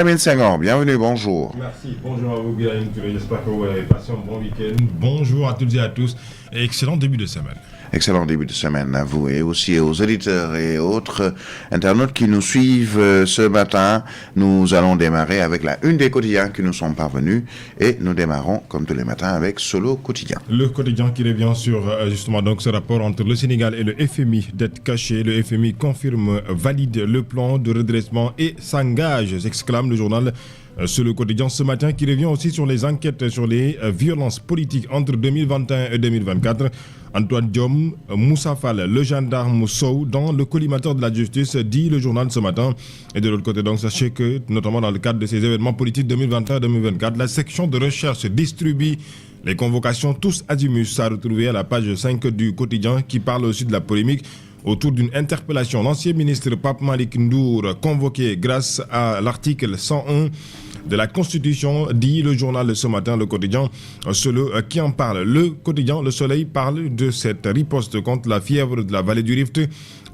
Emile Senghor, bienvenue, bonjour. Merci, bonjour à vous, Guillaume Touré. J'espère que vous avez passé un bon week-end. Bonjour à toutes et à tous et excellent début de semaine. Excellent début de semaine à vous et aussi aux auditeurs et autres internautes qui nous suivent ce matin. Nous allons démarrer avec la une des quotidiens qui nous sont parvenus et nous démarrons comme tous les matins avec Solo Quotidien. Le quotidien qui revient sur justement donc ce rapport entre le Sénégal et le FMI, dette cachée. Le FMI confirme, valide le plan de redressement et s'engage, s'exclame le journal sur le quotidien ce matin, qui revient aussi sur les enquêtes sur les violences politiques entre 2021 et 2024. Antoine Diome, Moussa Fall, le gendarme Sow dans le collimateur de la justice, dit le journal ce matin. Et de l'autre côté, donc, sachez que, notamment dans le cadre de ces événements politiques 2021-2024, la section de recherche distribue les convocations tous azimuts à retrouver à la page 5 du quotidien, qui parle aussi de la polémique autour d'une interpellation. L'ancien ministre Pape Malick Ndour, convoqué grâce à l'article 101 de la Constitution, dit le journal ce matin, le quotidien qui en parle. Le quotidien Le Soleil parle de cette riposte contre la fièvre de la vallée du Rift.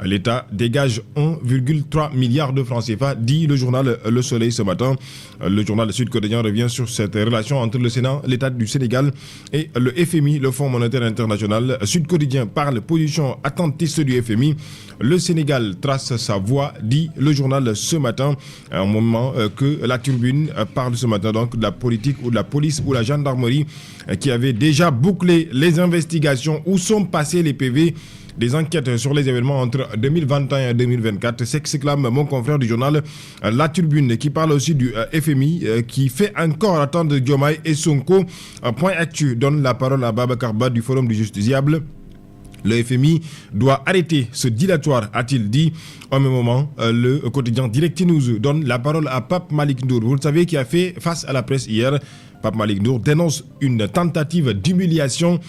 L'État dégage 1,3 milliard de francs CFA, dit le journal Le Soleil ce matin. Le journal Sud Quotidien revient sur cette relation entre le Sénat, l'État du Sénégal et le FMI, le Fonds monétaire international. Sud Quotidien parle position attentiste du FMI. Le Sénégal trace sa voie, dit le journal ce matin, à un moment que la Tribune parle ce matin donc de la politique ou de la police ou la gendarmerie qui avait déjà bouclé les investigations. Où sont passés les PV des enquêtes sur les événements entre 2021 et 2024, s'exclame mon confrère du journal La Tribune, qui parle aussi du FMI qui fait encore attendre Diomaye et Sonko. Point actu donne la parole à Babacar Ba du Forum du Justiciable. Le FMI doit arrêter ce dilatoire, a-t-il dit. Au même moment, le quotidien Direct News donne la parole à Pape Malick Ndour. Vous le savez, qui a fait face à la presse hier. Pape Malick Ndour dénonce une tentative d'humiliation.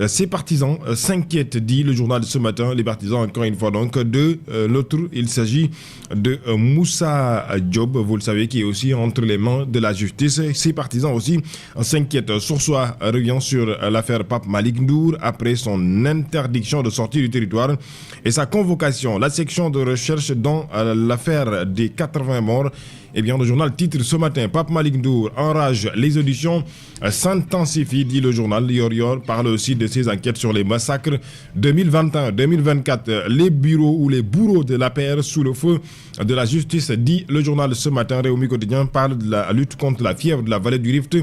Ses partisans s'inquiètent, dit le journal ce matin. Les partisans, encore une fois, donc, de l'autre. Il s'agit de Moussa Diop, vous le savez, qui est aussi entre les mains de la justice. Ses partisans aussi s'inquiètent. Soursois revient sur l'affaire Pape Malick Ndour après son interdiction de sortie du territoire et sa convocation. La section de recherche dans l'affaire des 80 morts. Eh bien, le journal titre ce matin, Pape Malick Ndour enrage, les auditions s'intensifient, dit le journal. Yor parle aussi de ses enquêtes sur les massacres 2021-2024. Les bureaux ou les bourreaux de l'APR sous le feu de la justice, dit le journal ce matin. Réumi Quotidien parle de la lutte contre la fièvre de la vallée du Rift.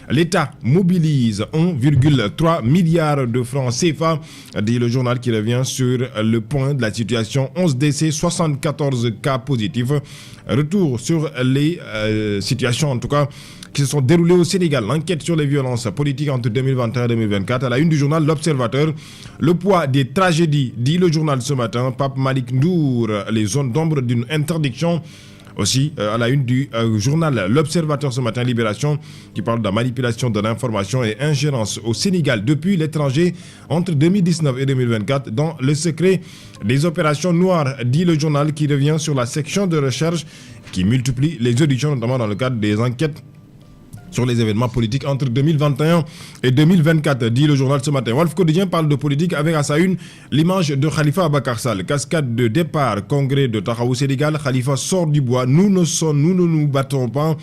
L'État mobilise 1,3 milliard de francs CFA, dit le journal, qui revient sur le point de la situation. 11 décès, 74 cas positifs. Retour sur les situations, en tout cas, qui se sont déroulées au Sénégal. L'enquête sur les violences politiques entre 2021 et 2024. À la une du journal L'Observateur, le poids des tragédies, dit le journal ce matin. Pape Malick Ndour, les zones d'ombre d'une interdiction. Aussi, à la une du journal L'Observateur ce matin, Libération, qui parle de la manipulation de l'information et ingérence au Sénégal depuis l'étranger entre 2019 et 2024 dans le secret des opérations noires, dit le journal, qui revient sur la section de recherche qui multiplie les auditions, notamment dans le cadre des enquêtes sur les événements politiques entre 2021 et 2024, dit le journal ce matin. Walf Quotidien parle de politique avec à sa une l'image de Khalifa Ababacar Sall. Cascade de départ, congrès de Taxawu Sénégal. Khalifa sort du bois. Nous ne nous battons pas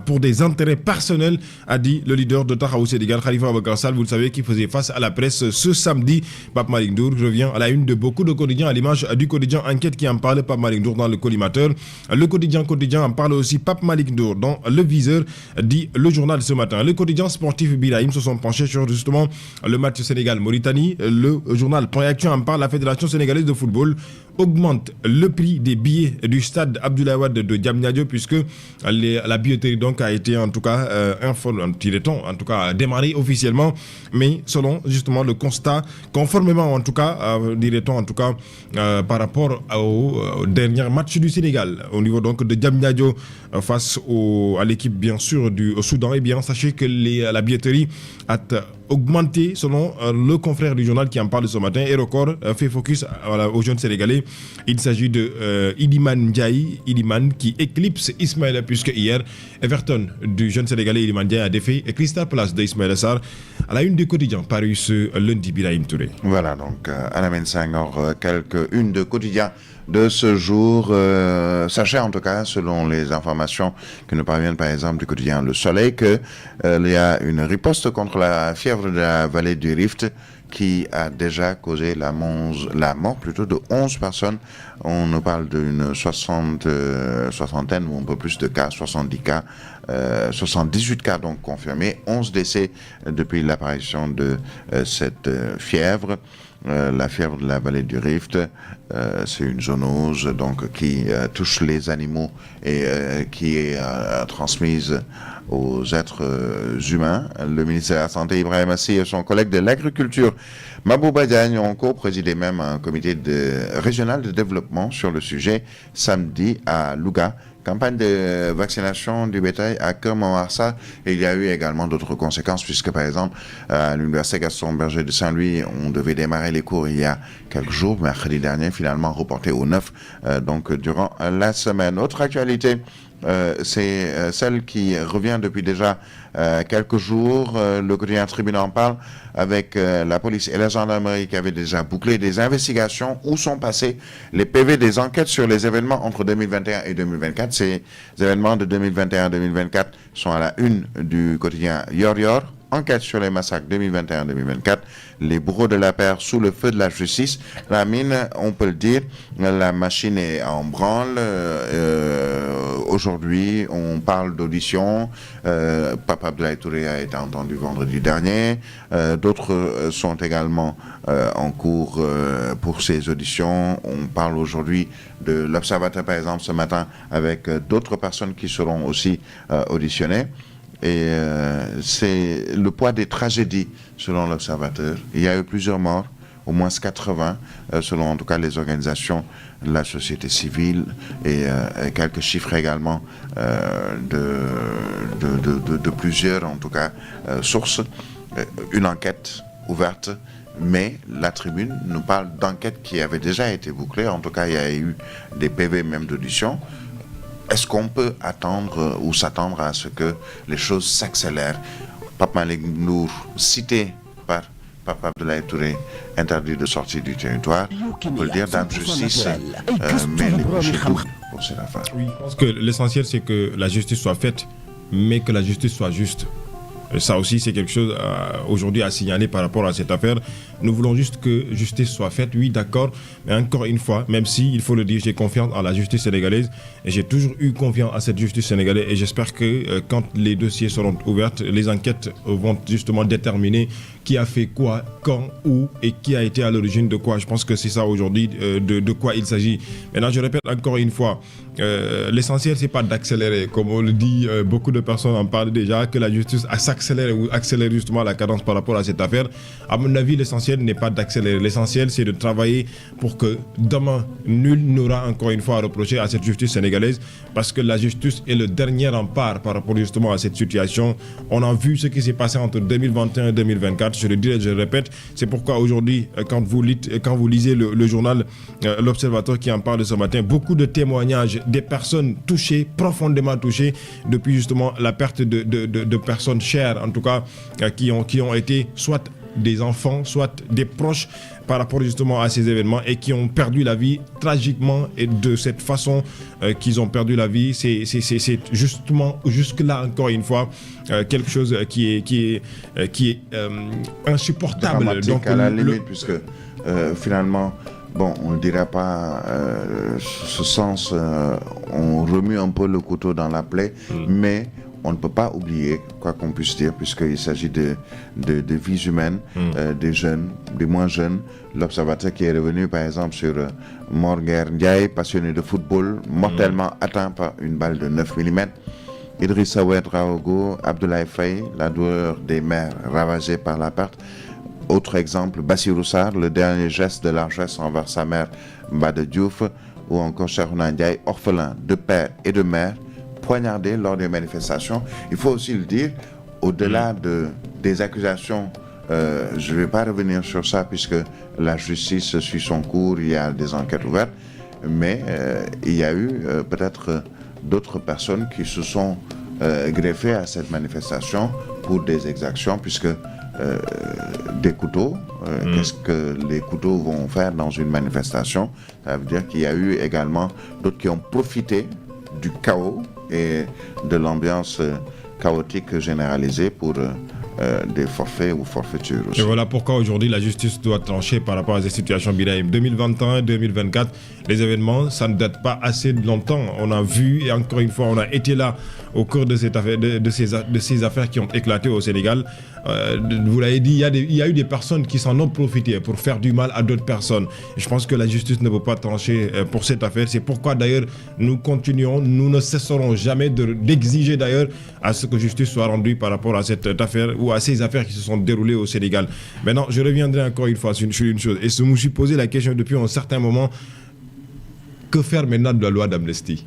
pour des intérêts personnels, a dit le leader de Taxawu Sénégal, Khalifa Ababacar Sall, vous le savez, qui faisait face à la presse ce samedi. Pape Malick Ndour revient à la une de beaucoup de quotidiens, à l'image du quotidien Enquête qui en parle. Pape Malick Ndour dans le collimateur. Le quotidien en parle aussi. Pape Malick Ndour dans le viseur, dit le journal ce matin. Le quotidien sportif Birahim se sont penchés sur justement le match Sénégal-Mauritanie. Le journal Point Actu en parle. La Fédération sénégalaise de football augmente le prix des billets du stade Abdoulaye Wade de Diamniadio, puisque la billetterie donc a été en tout cas démarré officiellement, mais selon justement le constat, conformément en tout cas par rapport au dernier match du Sénégal au niveau donc de Diamniadio face à l'équipe bien sûr du Soudan. Et bien sachez que la billetterie a augmenté selon le confrère du journal qui en parle ce matin. Et Record fait focus aux jeunes Sénégalais Il s'agit de Iliman Ndiaye, Iliman qui éclipse Ismaïla, puisque hier, Everton du jeune Sénégalais Iliman Ndiaye a défait Crystal Palace de Ismaïla Sarr à la une du quotidien paru ce lundi. Birahim Touré. Voilà, donc Alamine Senghor, une de quotidien de ce jour. Sachez en tout cas, selon les informations qui nous parviennent par exemple du quotidien Le Soleil, qu'il y a une riposte contre la fièvre de la vallée du Rift qui a déjà causé la mort de 11 personnes. On nous parle d'une soixantaine ou un peu plus de cas, 70 cas, 78 cas donc confirmés, 11 décès depuis l'apparition de cette fièvre. La fièvre de la vallée du Rift, c'est une zoonose donc qui touche les animaux et qui est transmise aux êtres humains. Le ministère de la Santé, Ibrahim Assi, et son collègue de l'Agriculture, Mabouba Diagne, ont co-présidé même un comité régional de développement sur le sujet samedi à Louga. Campagne de vaccination du bétail à Kermawarsa, et il y a eu également d'autres conséquences puisque par exemple à l'université Gaston Berger de Saint-Louis, on devait démarrer les cours il y a quelques jours, mercredi dernier, finalement reporté au 9, donc durant la semaine. Autre actualité, c'est celle qui revient depuis déjà quelques jours. Le quotidien Tribune en parle avec la police et la gendarmerie qui avaient déjà bouclé des investigations. Où sont passés les PV des enquêtes sur les événements entre 2021 et 2024? Ces événements de 2021-2024 sont à la une du quotidien Yor Yor. Enquête sur les massacres 2021-2024, les bourreaux de la paire sous le feu de la justice. La mine, on peut le dire, la machine est en branle. Aujourd'hui, on parle d'audition. Papa Abdoulaye Touré a été entendu vendredi dernier. D'autres sont également en cours pour ces auditions. On parle aujourd'hui de l'Observateur, par exemple, ce matin, avec d'autres personnes qui seront aussi auditionnées. Et c'est le poids des tragédies, selon l'Observateur. Il y a eu plusieurs morts, au moins 80, selon en tout cas les organisations de la société civile, et quelques chiffres également de plusieurs, en tout cas, sources. Une enquête ouverte, mais la Tribune nous parle d'enquêtes qui avaient déjà été bouclées. En tout cas, il y a eu des PV même d'audition. Est-ce qu'on peut attendre ou s'attendre à ce que les choses s'accélèrent? Pape Malick Ndour, cité par Papa Abdoulaye Touré, interdit de sortir du territoire. On peut le dire dans la justice, mais les bouchées pour cette affaire. Oui, je pense que l'essentiel, c'est que la justice soit faite, mais que la justice soit juste. Ça aussi, c'est quelque chose aujourd'hui à signaler par rapport à cette affaire. Nous voulons juste que justice soit faite, oui, d'accord, mais encore une fois, même si, il faut le dire, j'ai confiance en la justice sénégalaise, et j'ai toujours eu confiance à cette justice sénégalaise, et j'espère que quand les dossiers seront ouverts, les enquêtes vont justement déterminer qui a fait quoi, quand, où, et qui a été à l'origine de quoi. Je pense que c'est ça aujourd'hui, de quoi il s'agit. Maintenant, je répète encore une fois, l'essentiel, c'est pas d'accélérer, comme on le dit, beaucoup de personnes en parlent déjà, que la justice s'accélère ou accélère justement la cadence par rapport à cette affaire. À mon avis, l'essentiel n'est pas d'accélérer. L'essentiel, c'est de travailler pour que demain, nul n'aura encore une fois à reprocher à cette justice sénégalaise, parce que la justice est le dernier rempart par rapport justement à cette situation. On a vu ce qui s'est passé entre 2021 et 2024. Je le dis et je le répète. C'est pourquoi aujourd'hui, quand vous lisez le journal L'Observateur qui en parle ce matin, beaucoup de témoignages des personnes touchées, profondément touchées, depuis justement la perte de personnes chères, en tout cas, qui ont été soit des enfants, soit des proches par rapport justement à ces événements, et qui ont perdu la vie tragiquement, et de cette façon qu'ils ont perdu la vie. C'est justement jusque-là, encore une fois, quelque chose qui est insupportable. Dramatique, donc, à la limite, puisque finalement, bon, on ne dirait pas ce sens, on remue un peu le couteau dans la plaie, mais on ne peut pas oublier, quoi qu'on puisse dire, puisqu'il s'agit de vies humaines, des jeunes, des moins jeunes. L'Observateur qui est revenu, par exemple, sur Morguer Ndiaye, passionné de football, mortellement atteint par une balle de 9 mm. Idrissa Ouedraogo, Abdoulaye Faye, la douleur des mères ravagées par la perte. Autre exemple, Bassirou Sarr, le dernier geste de largesse envers sa mère, Mbade Diouf, ou encore Cheikhouna Ndiaye, orphelin de père et de mère, poignardé lors des manifestations. Il faut aussi le dire, au-delà des accusations je ne vais pas revenir sur ça puisque la justice suit son cours, il y a des enquêtes ouvertes, mais il y a eu peut-être d'autres personnes qui se sont greffées à cette manifestation pour des exactions, puisque des couteaux, qu'est-ce que les couteaux vont faire dans une manifestation? Ça veut dire qu'il y a eu également d'autres qui ont profité du chaos et de l'ambiance chaotique généralisée pour des forfaits ou forfaitures aussi. Et voilà pourquoi aujourd'hui la justice doit trancher par rapport à ces situations Birahim. 2021-2024, les événements, ça ne date pas assez longtemps. On a vu, et encore une fois, on a été là au cours de cette affaire, de ces affaires qui ont éclaté au Sénégal. Vous l'avez dit, il y a eu des personnes qui s'en ont profité pour faire du mal à d'autres personnes. Et je pense que la justice ne peut pas trancher pour cette affaire. C'est pourquoi d'ailleurs nous continuons, nous ne cesserons jamais d'exiger d'ailleurs à ce que justice soit rendue par rapport à cette affaire ou à ces affaires qui se sont déroulées au Sénégal. Maintenant, je reviendrai encore une fois sur une chose. Et je me suis posé la question depuis un certain moment, que faire maintenant de la loi d'amnistie?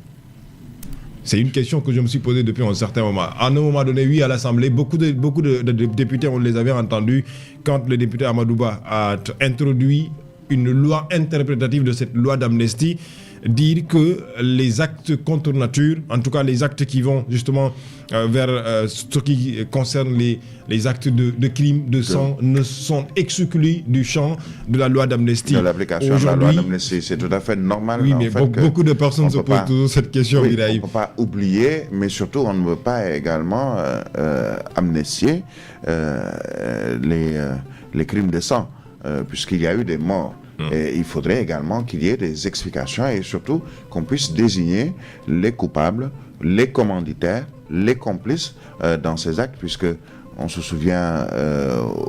C'est une question que je me suis posée depuis un certain moment. À un moment donné, oui, à l'Assemblée, beaucoup de députés, on les avait entendus quand le député Amadouba a introduit une loi interprétative de cette loi d'amnistie, dire que les actes contre nature, en tout cas les actes qui vont justement vers ce qui concerne les actes de crime, de sang, ne sont exclus du champ de la loi d'amnistie. De l'application de la loi d'amnistie, c'est tout à fait normal. Oui, mais beaucoup de personnes se posent toujours cette question. Oui, on ne peut pas oublier, mais surtout on ne veut pas également amnistier les crimes de sang, puisqu'il y a eu des morts. Et il faudrait également qu'il y ait des explications et surtout qu'on puisse désigner les coupables, les commanditaires, les complices dans ces actes, puisque on se souvient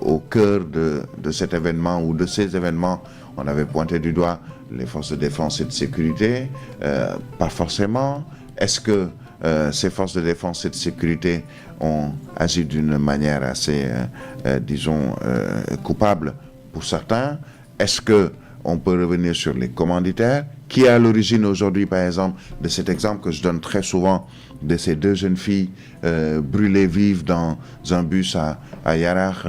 au cœur de cet événement ou de ces événements, on avait pointé du doigt les forces de défense et de sécurité, pas forcément. Est-ce que ces forces de défense et de sécurité ont agi d'une manière assez, disons, coupable pour certains? Est-ce qu'on peut revenir sur les commanditaires? Qui est à l'origine aujourd'hui, par exemple, de cet exemple que je donne très souvent de ces deux jeunes filles brûlées vives dans un bus à Yarar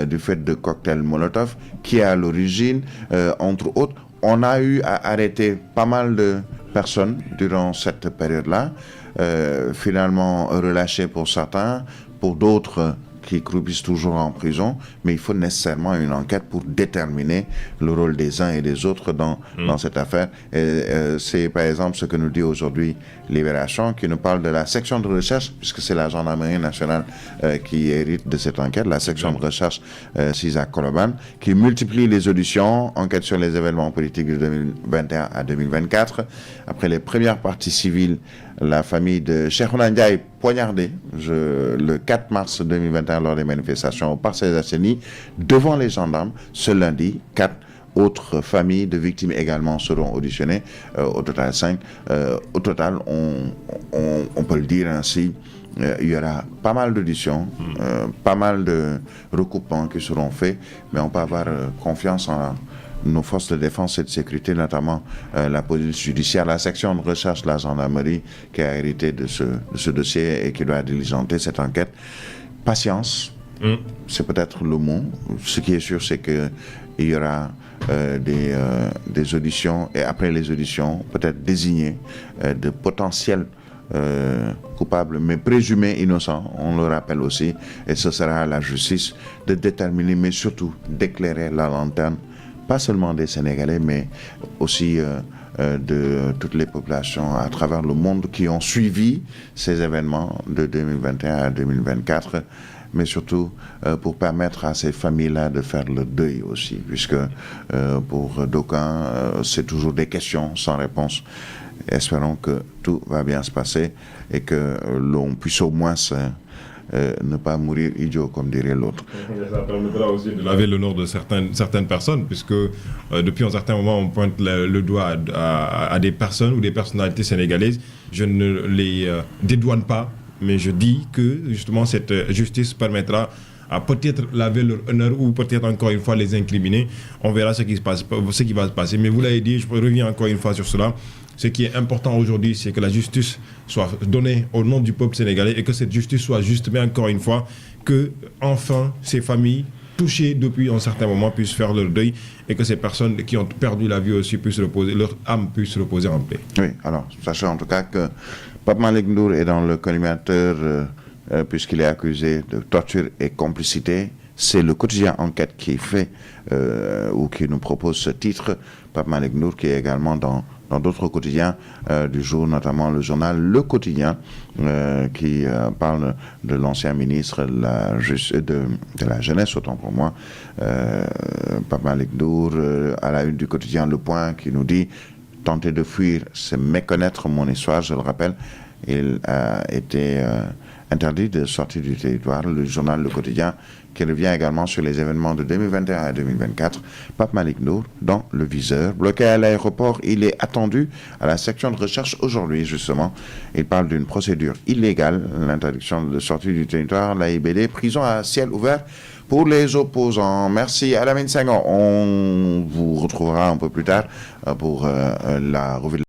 du fait de cocktails Molotov? Qui est à l'origine? Entre autres, on a eu à arrêter pas mal de personnes durant cette période-là, finalement relâchées pour certains, pour d'autres qui croupissent toujours en prison, mais il faut nécessairement une enquête pour déterminer le rôle des uns et des autres dans cette affaire. Et, c'est par exemple ce que nous dit aujourd'hui Libération, qui nous parle de la section de recherche, puisque c'est la gendarmerie nationale qui hérite de cette enquête, la section de recherche CISA Koloban, qui multiplie les auditions, enquête sur les événements politiques de 2021 à 2024. Après les premières parties civiles, la famille de Cheikhouna Ndiaye poignardée le 4 mars 2021 lors des manifestations au Parcelles Assainies devant les gendarmes. Ce lundi, 4 autres familles de victimes également seront auditionnées, au total 5. Au total, on peut le dire ainsi, il y aura pas mal d'auditions, pas mal de recoupements qui seront faits, mais on peut avoir confiance en nos forces de défense et de sécurité, notamment la police judiciaire, la section de recherche de la gendarmerie qui a hérité de ce dossier et qui doit diligenter cette enquête. Patience, c'est peut-être le mot. Ce qui est sûr, c'est qu'il y aura des auditions et après les auditions, peut-être désigner de potentiels coupables, mais présumés innocents, on le rappelle aussi, et ce sera à la justice de déterminer, mais surtout d'éclairer la lanterne, pas seulement des Sénégalais, mais aussi de toutes les populations à travers le monde qui ont suivi ces événements de 2021 à 2024, mais surtout pour permettre à ces familles-là de faire le deuil aussi, puisque pour d'aucuns, c'est toujours des questions sans réponse. Espérons que tout va bien se passer et que l'on puisse au moins ne pas mourir idiot, comme dirait l'autre. Ça permettra aussi de laver l'honneur de certaines personnes, puisque depuis un certain moment, on pointe le doigt à des personnes ou des personnalités sénégalaises. Je ne les dédouane pas, mais je dis que justement cette justice permettra à peut-être laver leur honneur ou peut-être encore une fois les incriminer. On verra ce qui va se passer. Mais vous l'avez dit, je reviens encore une fois sur cela. Ce qui est important aujourd'hui, c'est que la justice soit donnée au nom du peuple sénégalais et que cette justice soit juste, mais encore une fois, que enfin ces familles touchés depuis un certain moment puissent faire leur deuil et que ces personnes qui ont perdu la vie aussi puissent reposer, leur âme puisse reposer en paix. Oui, alors, sachez en tout cas que Pape Malick Ndour est dans le collimateur puisqu'il est accusé de torture et complicité. C'est le quotidien Enquête qui fait ou qui nous propose ce titre. Pape Malick Ndour qui est également dans d'autres quotidiens du jour, notamment le journal Le Quotidien, qui parle de l'ancien ministre de la jeunesse, autant pour moi, Pape Malick Ndour, à la une du quotidien Le Point, qui nous dit « Tenter de fuir, c'est méconnaître mon histoire », je le rappelle. Il a été interdit de sortir du territoire. Le journal Le Quotidien qui revient également sur les événements de 2021 à 2024. Pape Malick Ndour dans le viseur. Bloqué à l'aéroport, il est attendu à la section de recherche aujourd'hui, justement. Il parle d'une procédure illégale, l'interdiction de sortie du territoire, l'AIBD, prison à ciel ouvert pour les opposants. Merci Alamine Senghor. On vous retrouvera un peu plus tard pour la revue de